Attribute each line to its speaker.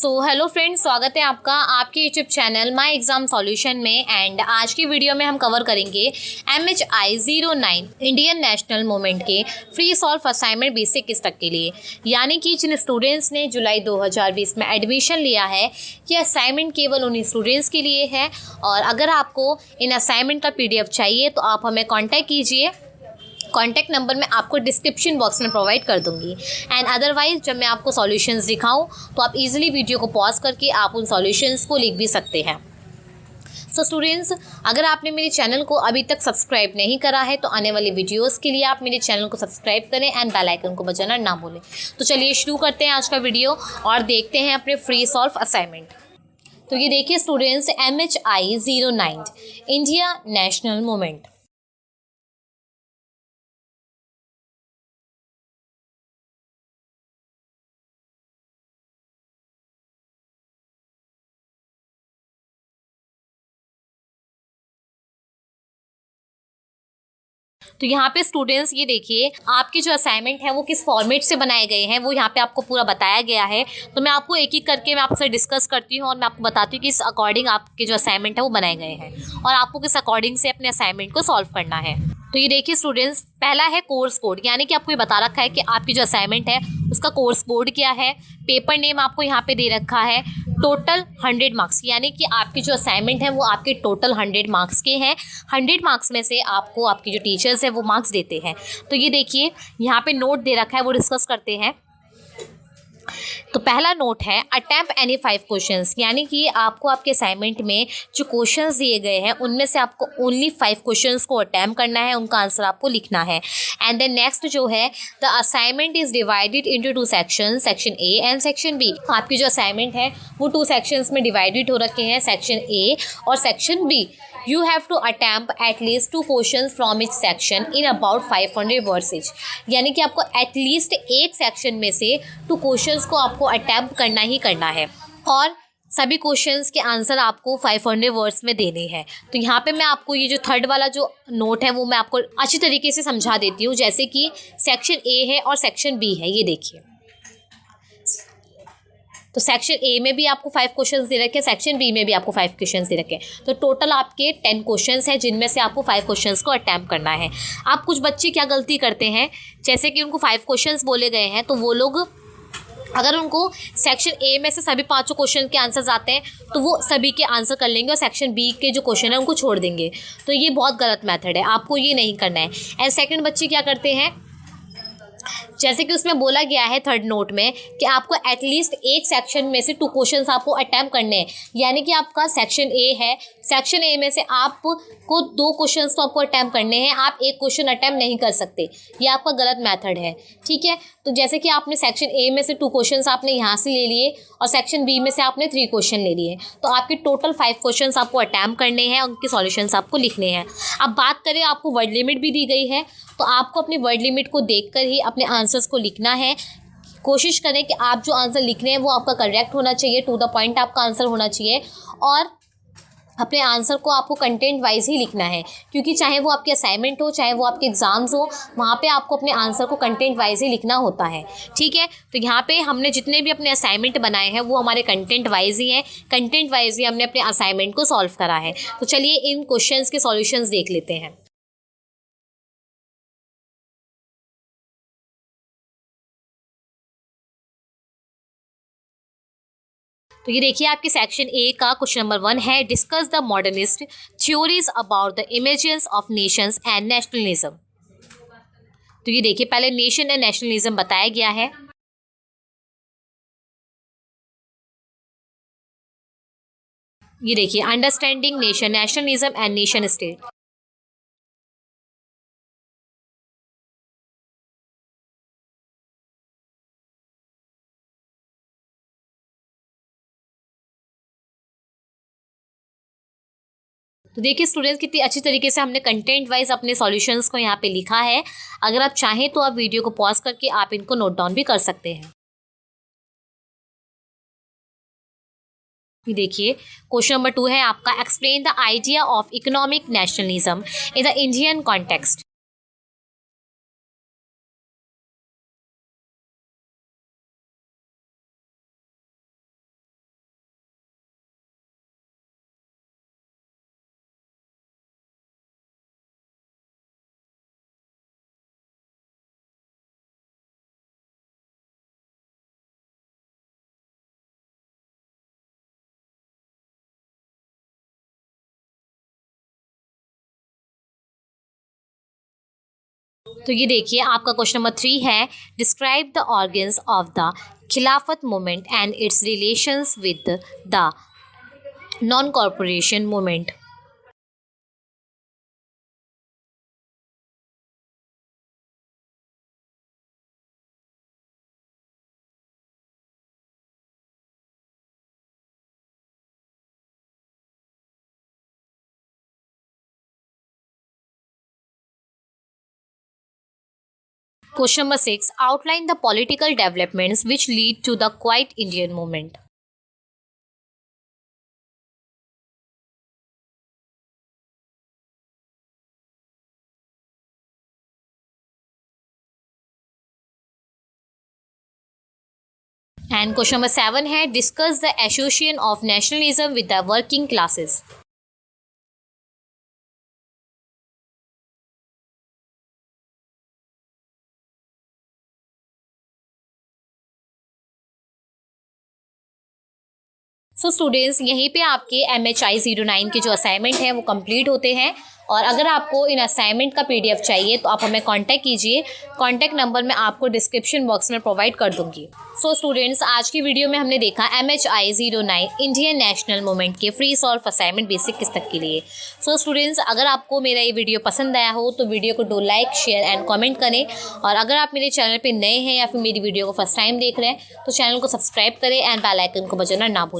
Speaker 1: Hello friends, स्वागत है आपका आपके YouTube channel my exam solution में। एंड आज की वीडियो में हम कवर करेंगे MHI 09 इंडियन नेशनल मूवमेंट के फ्री सॉल्व असाइनमेंट बेसिक स्टक के लिए, यानी कि जिन स्टूडेंट्स ने जुलाई 2020 में एडमिशन लिया है, ये असाइनमेंट केवल उन्हीं स्टूडेंट्स के लिए है। और अगर आपको इन असाइनमेंट का PDF चाहिए तो आप हमें कॉन्टैक्ट कीजिए। कॉन्टैक्ट नंबर मैं आपको डिस्क्रिप्शन बॉक्स में प्रोवाइड कर दूंगी। एंड अदरवाइज़ जब मैं आपको सॉल्यूशंस दिखाऊं तो आप इजीली वीडियो को पॉज करके आप उन सॉल्यूशंस को लिख भी सकते हैं। सो स्टूडेंट्स, अगर आपने मेरे चैनल को अभी तक सब्सक्राइब नहीं करा है तो आने वाली वीडियोस के लिए आप मेरे चैनल को सब्सक्राइब करें एंड बेल आइकन को बजाना ना भूलें। तो चलिए शुरू करते हैं आज का वीडियो और देखते हैं अपने फ्री सॉल्व असाइनमेंट। तो ये देखिए students, MHI 09 India national movement. तो यहाँ पे स्टूडेंट्स ये देखिए, आपके जो असाइनमेंट है वो किस फॉर्मेट से बनाए गए हैं वो यहाँ पे आपको पूरा बताया गया है। तो मैं आपको एक एक करके मैं आपसे डिस्कस करती हूँ और मैं आपको बताती हूँ कि इस अकॉर्डिंग आपके जो असाइनमेंट है वो बनाए गए हैं और आपको किस अकॉर्डिंग से अपने असाइनमेंट को सॉल्व करना है। तो ये देखिए स्टूडेंट्स, पहला है कोर्स कोड, यानी कि आपको ये बता रखा है कि आपकी जो असाइनमेंट है उसका कोर्स कोड क्या है। पेपर नेम आपको यहाँ पे दे रखा है। टोटल 100 मार्क्स, यानी कि आपकी जो असाइनमेंट है वो आपके टोटल 100 मार्क्स के हैं। 100 मार्क्स में से आपको आपकी जो टीचर्स है वो मार्क्स देते हैं। तो ये देखिए यहाँ पे नोट दे रखा है, वो डिस्कस करते हैं। तो पहला नोट है अटेम्प्ट एनी 5 क्वेश्चंस, यानी कि आपको आपके असाइनमेंट में जो क्वेश्चंस दिए गए हैं उनमें से आपको ओनली 5 क्वेश्चंस को अटेम्प्ट करना है, उनका आंसर आपको लिखना है। एंड देन नेक्स्ट जो है, the assignment is divided into 2 section, section A and section B. आपकी जो असाइनमेंट है वो 2 सेक्शंस में डिवाइडेड हो रखे हैं, सेक्शन ए और section B. You have to attempt at least 2 questions from each section in about 500 words each, यानी कि आपको एटलीस्ट एक सेक्शन में से 2 क्वेश्चंस को आपको अटैम्प्ट करना ही करना है और सभी क्वेश्चंस के आंसर आपको 500 वर्ड्स में देने हैं। तो यहाँ पे मैं आपको ये जो थर्ड वाला जो नोट है वो मैं आपको अच्छी तरीके से समझा देती हूँ। जैसे कि सेक्शन ए है और सेक्शन बी है, ये देखिए। तो सेक्शन ए में भी आपको 5 क्वेश्चंस दे रखे हैं, सेक्शन बी में भी आपको 5 क्वेश्चंस दे रखे हैं। तो टोटल आपके 10 क्वेश्चंस हैं जिनमें से आपको 5 क्वेश्चंस को अटैम्प्ट करना है। आप कुछ बच्चे क्या गलती करते हैं, जैसे कि उनको 5 क्वेश्चंस बोले गए हैं तो वो लोग अगर उनको सेक्शन ए में से सभी 5 क्वेश्चन के आंसर्स आते हैं तो वो सभी के आंसर कर लेंगे और सेक्शन बी के जो क्वेश्चन है उनको छोड़ देंगे। तो ये बहुत गलत मेथड है, आपको ये नहीं करना है। एंड सेकंड बच्चे क्या करते हैं, जैसे कि उसमें बोला गया है थर्ड नोट में कि आपको एटलीस्ट एक सेक्शन में से 2 क्वेश्चंस आपको अटैम्प्ट करने हैं, यानी कि आपका सेक्शन ए है, सेक्शन ए में से आपको 2 क्वेश्चंस तो आपको अटैम्प्ट करने हैं, आप एक क्वेश्चन अटैम्प्ट नहीं कर सकते। ये आपका गलत मेथड है, ठीक है। तो जैसे कि आपने सेक्शन ए में से 2 क्वेश्चंस आपने यहाँ से ले लिए और सेक्शन बी में से आपने 3 क्वेश्चन ले लिए, तो आपके टोटल 5 क्वेश्चंस आपको अटैम्प्ट करने हैं, उनके सॉल्यूशंस आपको लिखने हैं। अब बात करें, आपको वर्ड लिमिट भी दी गई है, तो आपको अपनी वर्ड लिमिट को देखकर ही अपने आंसर्स को लिखना है। कोशिश करें कि आप जो आंसर लिख रहे हैं वो आपका करेक्ट होना चाहिए, टू द पॉइंट आपका आंसर होना चाहिए और अपने आंसर को आपको कंटेंट वाइज ही लिखना है, क्योंकि चाहे वो आपके असाइनमेंट हो चाहे वो आपके एग्जाम्स हो, वहाँ पे आपको अपने आंसर को कंटेंट वाइज ही लिखना होता है, ठीक है। तो यहाँ पे हमने जितने भी अपने असाइनमेंट बनाए हैं वो हमारे कंटेंट वाइज ही हैं, कंटेंट वाइज ही हमने अपने असाइनमेंट को सॉल्व करा है। तो चलिए इन क्वेश्चंस के सॉल्यूशंस देख लेते हैं। तो ये देखिए, आपके सेक्शन ए का क्वेश्चन नंबर 1 है, discuss the modernist theories about the images of Nations and nationalism. तो ये देखिए, पहले नेशन एंड नेशनलिज्म बताया गया है। ये देखिए, understanding nation, nationalism and nation state. तो देखिए स्टूडेंट्स, कितनी अच्छी तरीके से हमने कंटेंट वाइज अपने सॉल्यूशंस को यहाँ पे लिखा है। अगर आप चाहें तो आप वीडियो को पॉज करके आप इनको नोट डाउन भी कर सकते हैं। ये देखिए, क्वेश्चन नंबर 2 है आपका, explain the idea of economic nationalism in the Indian context. तो ये देखिए आपका क्वेश्चन नंबर 3 है, describe the organs of the Khilafat movement and its relations with the non corporation movement. Question number 6. Outline the political developments which lead to the Quiet Indian Movement. And question number 7 है, discuss the association of nationalism with the working classes. So students यहीं पे आपके MHI 09 के जो assignment है वो complete होते हैं। और अगर आपको इन असाइनमेंट का PDF चाहिए तो आप हमें कांटेक्ट कीजिए। कांटेक्ट नंबर मैं आपको डिस्क्रिप्शन बॉक्स में प्रोवाइड कर दूंगी। सो स्टूडेंट्स आज की वीडियो में हमने देखा MHI 09 इंडियन नेशनल मूवमेंट के फ्री सॉल्व असाइनमेंट बेसिक किस्तक के लिए। सो स्टूडेंट्स अगर आपको मेरा ये वीडियो पसंद आया हो तो वीडियो को do like share and comment करें। और अगर आप मेरे चैनल पर नए हैं या फिर मेरी वीडियो को फर्स्ट टाइम देख रहे हैं तो चैनल को सब्सक्राइब करें एंड बेल आइकन को बजाना ना भूलें।